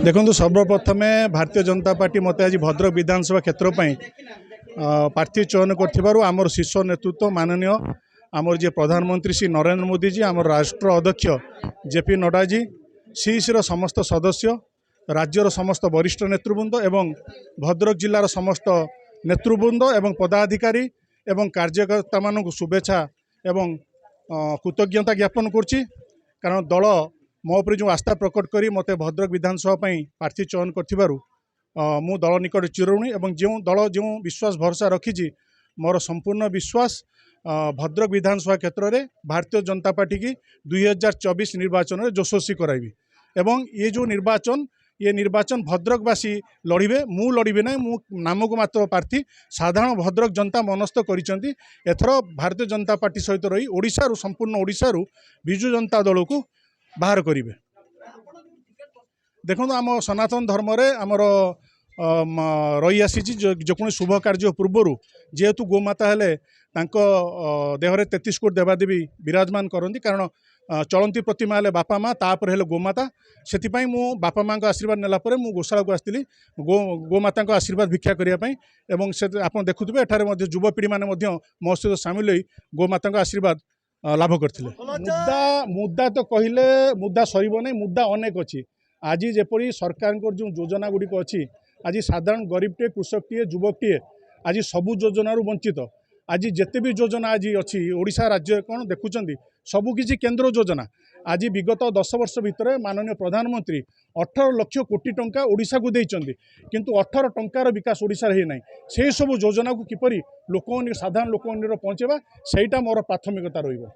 देखो सर्वप्रथमे भारतीय जनता पार्टी मत आज भद्रक विधानसभा क्षेत्र प्रार्थी चयन कर शीर्ष नेतृत्व माननीय आमर जी प्रधानमंत्री श्री नरेंद्र मोदी जी आम राष्ट्र अध्यक्ष जेपी नड्डा जी सीईसी समस्त सदस्य राज्यर समस्त वरिष्ठ नेतृवृंद एवं भद्रक जिलार समस्त नेतृवृंद एवं पदाधिकारी एवं कार्यकर्ता मान शुभेच्छा एवं कृतज्ञता ज्ञापन करुच्ची। कारण दल मो उपर जो आस्था प्रकट करी मते भद्रक विधानसभा प्रार्थी चयन कर मु दल निकट चिरऋणी एवं जो दल जो विश्वास भरसा रखी मोर संपूर्ण विश्वास भद्रक विधानसभा क्षेत्र में भारतीय जनता पार्टी की 2024 निर्वाचन में यशस्वी कराइबी एवं ये निर्वाचन भद्रकवासी लड़े मु लड़बी ना मु नामक मात्र प्रार्थी साधारण भद्रक जनता मनस्थ करिसेंती। एथर भारतीय जनता पार्टी सहित रही ओडिशा संपूर्ण ओडिशा बिजु जनता दल को बाहर करेंगे। देखो आम सनातन धर्म रे आमर रही आसी जो शुभ कार्य पूर्वर जेहेतु गोमाता हेले देहरे 33 कोटी देवादेवी विराजमान करती। कारण चलती प्रतिमा हेले बापा माँ तापर हेले गोमाता से मु बापा माँ आशीर्वाद नेलापर मु गोशाला को आसती गोमाता आशीर्वाद भिक्षा करने एवं से आप देखुए एठारे युवपीढ़ी मैंने मो सहित सामिल हो गोमाता आशीर्वाद लाभ करते। मुद्दा तो कहले मुद्दा सर नहीं मुद्दा अनेक अच्छी। आज जेपरी सरकार जो योजना गुड़िक अच्छी आज साधारण गरीबटे कृषकटे युवकटे आज सबू योजन वंचित आज जिते भी योजना आज अच्छी ओडिशा राज्य कौन देखुं सबकि केंद्र योजना आज विगत 10 वर्ष भितर माननीय प्रधानमंत्री 18 लाख कोटी टंका ओडिशा को देइचंदी किंतु 18 टंकार विकास ओडिशा रे नहीं। से सब योजना को किपरि लोक साधारण लोक पहुँचेबा सेटा मोर प्राथमिकता रहिबो।